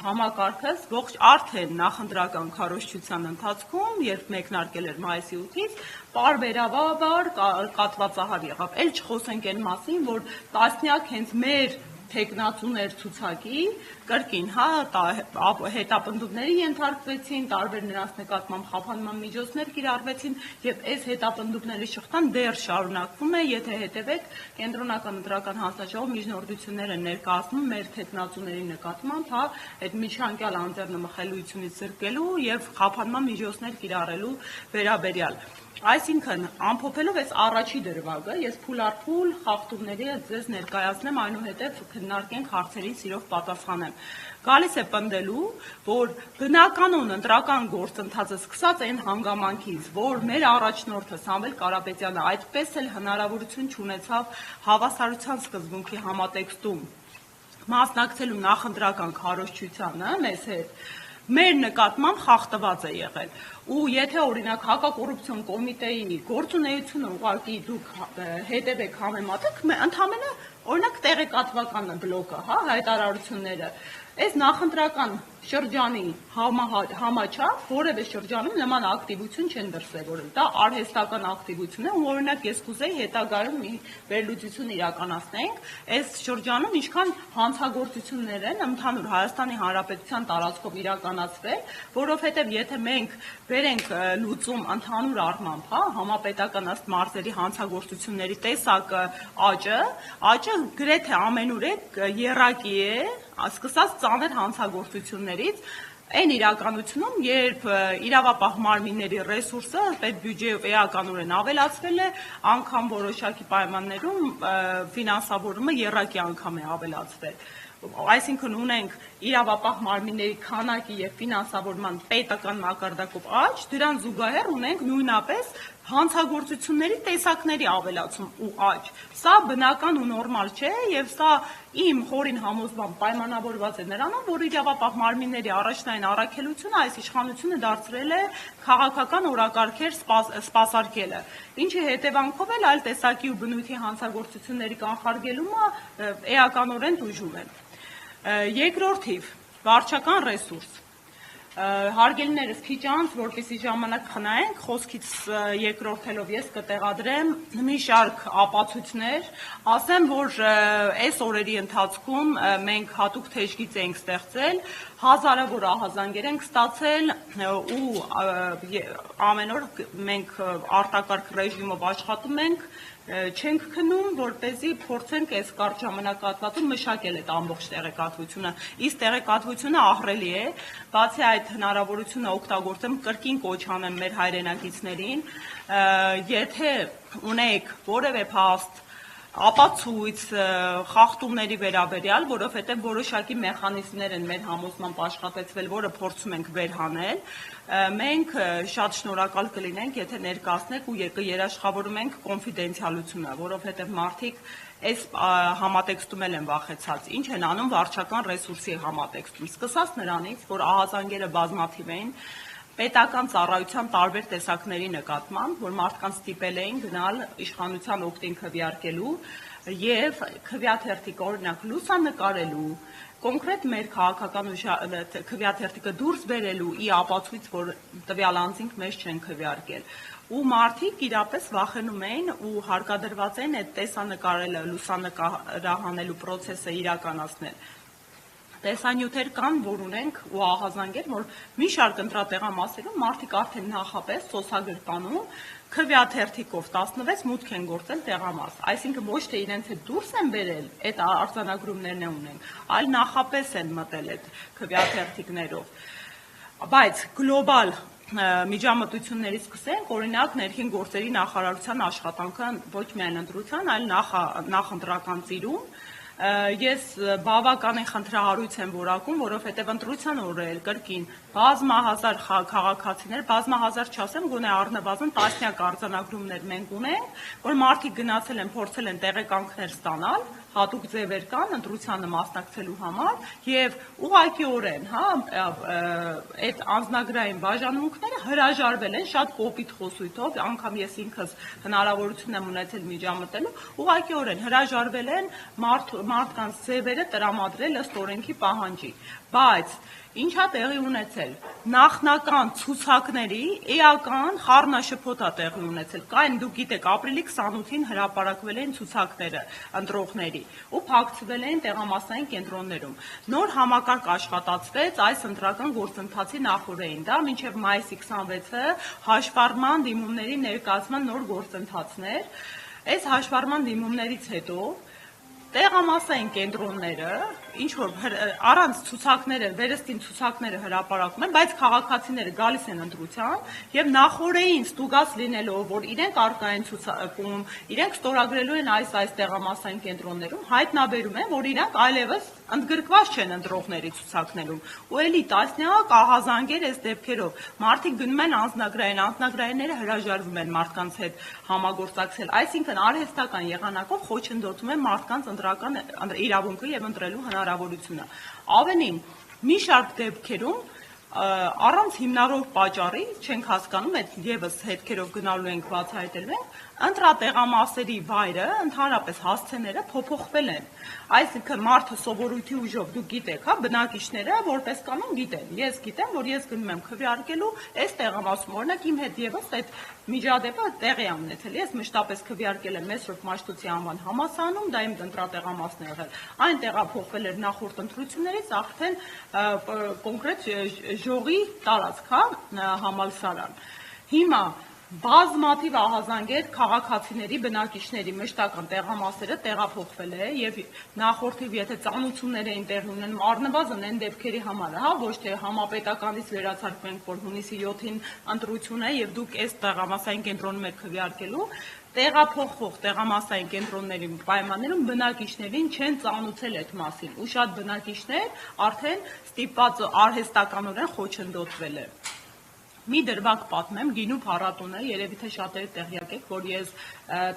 համակարգս ողջ արդեն նախընտրական քարոզչության ընթացքում, երբ մեկնարկել էր մայիսի 8-ից, պարբերաբար կատվածահար եղավ։ Էլ չխոսենք այն մասին, որ տասնյակ հենց մեր թեկնածուներ ցուցակի կրկին հետապնդումների ենթարկվեցին, տարբեր նրանց նկատմամբ խափանման միջոցներ կիրառվեցին եւ այս հետապնդումների շղթան դեռ շարունակվում է, եթե հետևեք կենտրոնական ընտրական հանձնաժողով միջնորդություններ են ներկայացնում մեր թեկնածուների նկատմամբ, այդ միջանկյալ անձեռնմխելիությունից զրկելու եւ խափանման միջոցներ կիրառելու վերաբերյալ։ Այսինքն, ամփոփելով այս առաջի դրվագը, ես փուլարփուլ խախտումների ձեզ ներկայացնեմ, այնուհետև քննարկենք հարցերին սիրով պատասխանեմ։ Գալիս է պնդելու, որ բնականon ընտրական գործընթացը սկսած այն հանգամանքից, որ մեր առաջնորդը Սամվել Կարապետյանը այդպես էլ հնարավորություն չունեցավ հավասարության սկզբունքի համատեքստում մասնակցելու նախընտրական քարոզչությանը մեզ հետ, մեր նկատմամբ խախտված է եղել։ Ու եթե օրինակ հակակոռուպցիոն կոմիտեի գործունեությունը ուղղակի դուք հետևեք համեմատեք, ընդհանրապես օրինակ տեղեկատվական բլոկը, հայտարարությունները, այս նախընտրական շրջանի համաչափ որևէ շրջանում նման ակտիվություն չեն դրսևորել։ Դա արհեստական ակտիվություն է, ու օրինակ ես կուզեի հետագայում մի վերլուծություն իրականացնենք այս շրջանում ինչքան հանցագործություններ են ընդհանուր Հայաստանի Հանրապետության տարածքով իրականացվել, որովհետև եթե մենք վերենք լուծում ընդհանուր առմամբ, համապետական ըստ մարզերի հանցագործությունների տեսակը աճը գրեթե ամենուր եռակի է, սկսած ծանր հանցագործություններից, այն իրականությունում, երբ իրավապահ մարմինների ռեսուրսը պետբյուջեով էականորեն ավելացվել է, անգամ որոշակի պայմաններում ֆինանսավորումը եռակի անգամ է ավելացվել։ Այսինքն ունենք իրավապահ մարմինների քանակի եւ ֆինանսավորման պետական մակարդակով աճ, դրան զուգահեռ ունենք նույնապես հանցագործությունների տեսակների ավելացում ու աճ։ Սա բնական ու նորմալ չէ եւ սա իմ խորին համոզմամբ պայմանավորված է նրանով, որ իրավապահ մարմինների առաջնային առաքելությունը այս իշխանությունը դարձրել է քաղաքական օրակարգեր սպասարկելը, ինչի հետևանքով էլ այլ տեսակի ու բնույթի հանցագործությունների կանխարգելումը էականորեն տուժում է։ Երկրորդ թիվ, վարչական ռեսուրս։ Հարգելիներս քիչ անց, որպեսզի ժամանակ խնայենք, խոսքից երկրորդելով ես կտեղադրեմ մի շարք ապացույցներ, ասեմ, որ այս օրերի ընթացքում մենք հատուկ թեժգիծ ենք ստեղծել, հազարավոր ահազանգեր ենք ստացել ու ամեն օր մենք արտակարգ ռեժիմով աշխատում ենք, չենք քնում, որպեսզի փորձենք այս կարճ ժամանակահատվածում մշակել այդ ամբողջ տեղեկատվությունը։ Իսկ տեղեկատվությունը ահռելի է, բացի այդ հնարավորությունը օգտագործեմ կրկին կոչ անեմ մեր հայրենակիցներին, եթե ունեք որևէ փաստ ապացույց խախտումների վերաբերյալ, որովհետև որոշակի մեխանիզմներ են մեր համոզմամբ աշխատեցվել, որը փորձում ենք վերհանել, մենք շատ շնորհակալ կլինենք, եթե ներկայացնեք ու երաշխավորում ենք կոնֆիդենցիալությունը, որովհետև մարդիկ այս համատեքստում են վախեցած, ինչ են անում վարչական ռեսուրսի համատեքստում, սկսած նրանից, որ ահազանգերը բազմաթիվ էին, պետական ծառայության տարբեր տեսակների նկատմամբ, որ մարդկանց ստիպել էին գնալ իշխանության օգտին քվեարկելու եւ քվեաթերթիկ օրինակ լուսանկարելու, կոնկրետ մեր քաղաքական քվեաթերթիկը դուրս բերելու ի ապացույց, որ տվյալ անձինք մեզ չեն քվեարկել։ Ու մարդիկ իրապես վախենում էին ու հարկադրված էին այդ տեսանկարելը, լուսանկարահանելու process-ը իրականացնել։ Տեսանյութեր կան, որ ունենք ու ահազանգեր, որ մի շարք ընտրատեղամասերում մարդիկ արդեն նախապես սոցագրպանում քվեաթերթիկով 16 մուտք են գործել տեղամաս, այսինքն ոչ թե իրենց հետ դուրս են բերել, այդ արձանագրումներն ունենք, այլ նախապես են մտել այդ քվեաթերթիկներով, բայց գլոբալ միջամտություններից սկսենք, օրինակ ներքին գործերի նախարարության աշխատանքը ոչ միայն ընտրության, այլ նախընտրական ծիրում, ես բավականին խնդրահարույց եմ որակում, որովհետև ընտրության օրը էլ կրկին բազմահազար քաղաքացիներ, բազմահազար չասեմ, գոնե առնվազն տասնյակ արձանագրումներ մենք ունենք, որ մարդիկ գնացել են, փորձել են տեղեկանքներ ստանալ, հատուկ ձևեր կան ընտրությանը մասնակցելու համար եւ ուղղակիորեն, այդ անձնագրային բաժանմունքները հրաժարվել են շատ կոպիտ խոսույթով, անգամ ես ինքս հնարավորություն եմ ունեցել միջամտելու, ուղղակիորեն հրաժարվել են մարդկանց ձևերը տրամադրել ըստ օրենքի պահանջի։ բայց ինչա տեղի ունեցել նախնական ցուցակների էական խառնաշփոթ է տեղի ունեցել կային դուք գիտեք ապրիլի 28-ին հրապարակվել են ցուցակները ընտրողների ու փակցվել են տեղամասային կենտրոններում նոր համակարգ աշխատացվեց այս ընտրական գործընթացի նախօրեին դա մինչև մայիսի 26-ը հաշվառման դիմումների ներկայացման նոր գործընթացներ այս հաշվառման դիմումներից հետո տեղամասային կենտրոնները ինչ որ առանց ցուցակները վերստին ցուցակները հրապարակում են բայց քաղաքացիները գալիս են ընտրության եւ նախօրեին ստուգած լինելով որ իրենք արկա են ցուցակում իրենք ստորագրելու են այս տեղամասային կենտրոններում հայտնաբերում են որ իրենք այլևս ընդգրկված չեն ընտրողների ցուցակներում ու էլի տասնյակ ահազանգեր այս դեպքերով մարդիկ գնում են անձնագրայինները հրաժարվում են մարդկանց հետ համագործակցել այսինքն արհեստական եղանակով խոչընդոտում են մարդկանց ընտրական իրավունքը եւ ընտրելու հնարավորությունը ավելին մի շարք դեպքերում առանց հիմնարար պատճառի չենք հասկանում այդ եւս հետքերով գնալու ենք բացահայտելու ենք ընտրատեղամասերի վայրը ընդհանրապես հասցեները փոփոխվել են այսինքն մարդը սովորույթի ուժով դուք գիտեք հա բնակիչները որպես կանոն գիտեն ես գիտեմ որ ես գնում եմ քվեարկելու այս տեղամասում օրինակ իմ հետ եւս այդ միջադեպը տեղի է ունեցել ես մշտապես քվեարկել եմ Մեսրոպ Մաշտոցի անվան համալսարանում դա իմ ընտրատեղամասն է եղել այն տեղափոխվել էր նախորդ ընտրություններից արդեն կոնկրետ ժողի տարածք հա համալսարան հիմա բազմաթիվ ահազանգեր քաղաքացիների բնակիչների մշտական տեղամասերը տեղափոխվել է եւ նախորդիվ եթե ծանոթություններ էին տեղի ունենում առնվազն այն դեպքերի համար հա ոչ թե համապետականից վերացարկվենք որ հունիսի 7-ին ընտրություն է եւ դուք այս տեղամասային կենտրոնում եք քվեարկելու տեղափոխվող տեղամասային կենտրոնների պայմաններում բնակիչներին չեն ծանոթել այդ մասին ու շատ բնակիչներ արդեն ստիպված արհեստականորեն խոչընդոտվել է մի դրվագ պատմեմ գինու փառատոնը երևի թե շատերը տեղյակ եք որ ես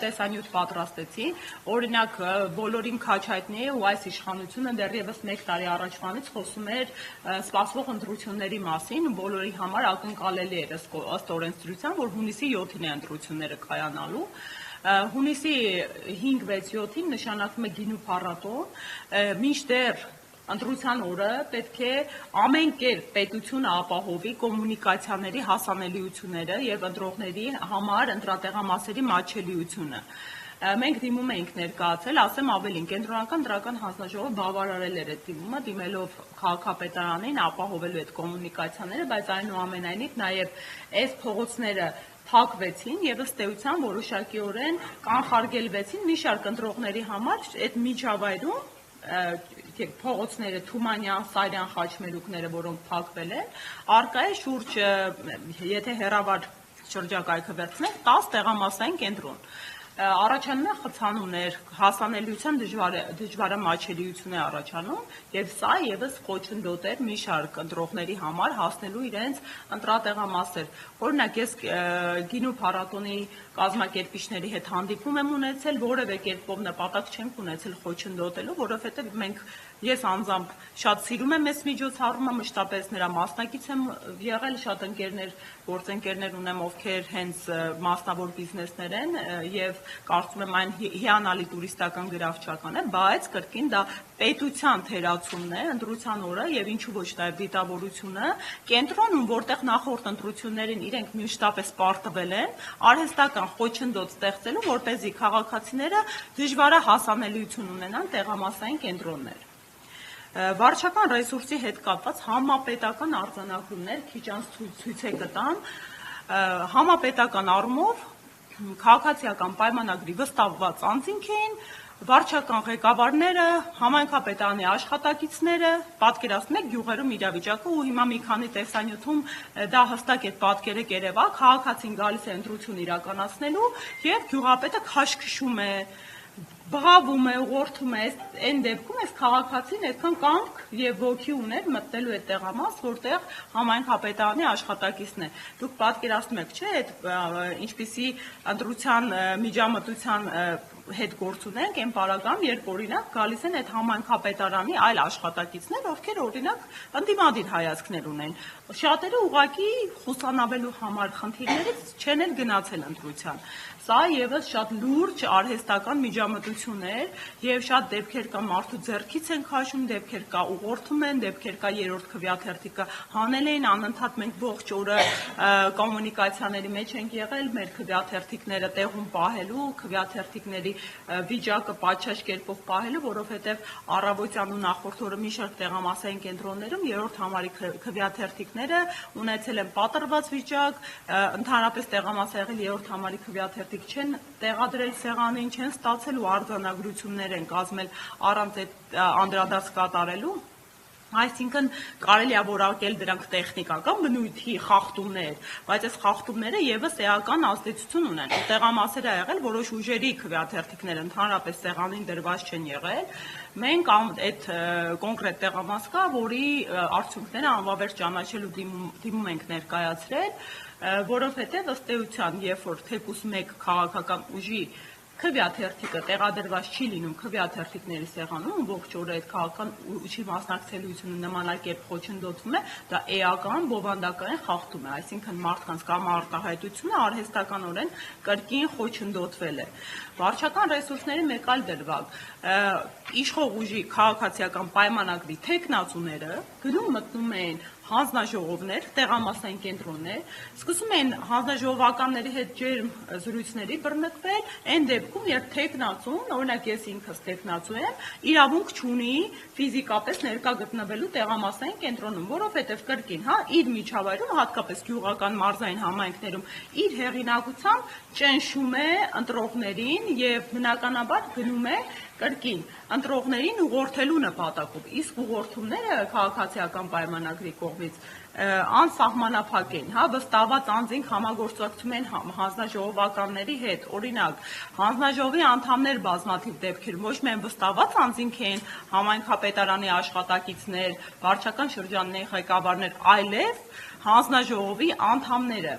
տեսանյութ պատրաստեցի օրինակ բոլորին քաչ հայտնի է ու այս իշխանությունը դեռևս 1 տարի առաջվանից խոսում էր սպասվող ընտրությունների մասին բոլորի համար ակնկալելի էր ըստ օրենսդրության որ հունիսի 7-ին է ընտրությունները կայանալու հունիսի 5-6-7-ին նշանակվում է գինու փառատոն մինչդեռ ընտրության օրը պետք է ամեն կերպ պետությունը ապահովի կոմունիկացիաների հասանելիությունները եւ ընտրողների համար ընտրատեղամասերի մատչելիությունը մենք դիմում էինք ներկայացել, ասեմ ավելին, կենտրոնական ընտրական հանձնաժողովը բավարարել էր այդ դիմումը, դիմելով քաղաքապետարանին ապահովելու այդ կոմունիկացիաները, բայց այնուամենայնիվ նաև այս փողոցները փակվեցին եւ ըստ էության որոշակիորեն կանխարգելվեցին մի շարք ընտրողների համար այդ միջավայրում փողոցները Թումանյան, Սարյան խաչմերուկները, որոնք փակվել են, արկա է շուրջ, եթե հեռավար շրջակայքը վերցնենք, 10 տեղամասային կենտրոն։ Առաջանում է խցանումներ, հասանելիության դժվարամատչելիություն է առաջանում եւ սա եւս խոչընդոտ էր մի շարք ընտրողների համար հասնելու իրենց ընտրատեղամասեր։ Օրինակ ես գինու փառատոնի կազմակերպիչների հետ հանդիպում եմ ունեցել, որևէ կերպով նպատակ չենք ունեցել խոչընդոտելու, որովհետեւ ես անձամբ շատ սիրում եմ այս միջոցառումը, մշտապես նրա մասնակից եմ եղել, շատ ընկերներ, գործընկերներ ունեմ, ովքեր հենց մասնավոր բիզնեսներ են եւ կարծում եմ այն հիանալի տուրիստական գրավչական է, բայց կրկին դա պետության թերացումն է ընտրության օրը եւ ինչու ոչ նաեւ դիտավորությունը կենտրոնում, որտեղ նախորդ ընտրություններին իրենք մշտապես պարտվել են, արհեստական խոչընդոտ ստեղծելու, որպեսզի քաղաքացիները դժվարահասանելիություն ունենան տեղամասային կենտրոններ։ Վարչական ռեսուրսի հետ կապված համապետական արձանագրումներ քիչ անց ցույց է կտամ համապետական առումով քաղաքացիական պայմանագրի վստահված անձինք էին վարչական ղեկավարները, համայնքապետարանի աշխատակիցները, պատկերացնում եք գյուղերում իրավիճակը ու հիմա մի քանի տեսանյութում դա հստակ այդ պատկերը կերևա, քաղաքացին գալիս է ընտրություն իրականացնելու եւ գյուղապետը քաշքշում է բղավում է, ուղղորդում է, այն դեպքում այս քաղաքացին այդքան կամք եւ ոգի ուներ մտնելու այդ տեղամաս, որտեղ համայնքապետարանի աշխատակիցն է։ Դուք պատկերացնում եք, չէ՞, այդ ինչպիսի ընտրության միջամտության հետ գործ ունենք, այն պարագայում, երբ օրինակ գալիս են այդ համայնքապետարանի այլ աշխատակիցներ, ովքեր օրինակ ընդդիմադիր հայացքներ ունեն։ Շատերը ուղղակի խուսանավելու համար խնդիրներից չեն էլ գնացել ընտրության։ Սա եւս շատ լուրջ արհեստական միջամտություն էր եւ շատ դեպքեր կա մարդու ձեռքից են քաշում, դեպքեր կա ուղղորդում են, դեպքեր կա երրորդ քվեաթերթիկը հանել էին անընդհատ մենք ողջ օրը կոմունիկացիաների մեջ ենք եղել, մեր քվեաթերթիկները տեղում պահելու, քվեաթերթիկների վիճակը պատշաճ կերպով պահելու, որովհետեւ առավոտյան ու նախորդ օրը մի շարք տեղամասային կենտրոններում երրորդ համարի քվեաթերթիկները ունեցել են պատռված վիճակ, ընդհանրապես տեղամաս եղել երրորդ համարի քվեաթերթիկ չեն տեղադրել սեղանին, չեն ստացել ու արձանագրություններ են կազմել առանց այդ անդրադարձ կատարելու, այսինքն կարելի է որակել դրանք տեխնիկական բնույթի խախտումներ, բայց այս խախտումները եւս էական ազդեցություն ունեն։ Տեղամասեր ա եղել որոշ ուժերի քվեաթերթիկներ ընդհանրապես սեղանին դրված չեն եղել։ Մենք այդ կոնկրետ տեղամաս կա, որի արդյունքները անվավեր ճանաչելու դիմում ենք ներկայացրել, որովհետև ըստ էության, երբ որ թեկուզ մեկ քաղաքական ուժի քվեաթերթիկը տեղադրված չի լինում քվեաթերթիկների սեղանում, ողջ օրը այդ քաղաքական ուժի մասնակցելիությունը նմանակերպ խոչընդոտվում է, դա էական բովանդակային խախտում է, այսինքն մարդկանց կամ արտահայտությունը արհեստականորեն կրկին խոչընդոտվել է։ Վարչական ռեսուրսների մեկ այլ դրվագ, իշխող ուժի քաղաքացիական պայմանագրի թեկնածուները գնում մտնում են հանձնաժողովներ, տեղամասային կենտրոններ, սկսում են հանձնաժողովականների հետ ջերմ զրույցների բռնկվել, այն դեպքում, երբ թեկնածուն, օրինակ ես ինքս թեկնածու եմ, իրավունք չունի ֆիզիկապես ներկա գտնվելու տեղամասային կենտրոնում, որովհետև կրկին, իր միջավայրում, հատկապես գյուղական մարզային համայնքներում, իր հեղինակությամբ ճնշում է ընտրողներին եւ բնականաբար գնում է կրկին ընտրողներին ուղղորդելու նպատակով, իսկ ուղղորդումները քաղաքացիական պայմանագրի կողմից անսահմանափակ են, վստահված անձինք համագործակցում են հանձնաժողովականների հետ, օրինակ, հանձնաժողովի անդամներ բազմաթիվ դեպքերում ոչ միայն վստահված անձինք են, համայնքապետարանի աշխատակիցներ, վարչական շրջանների ղեկավարներ, այլև հանձնաժողովի անդամները։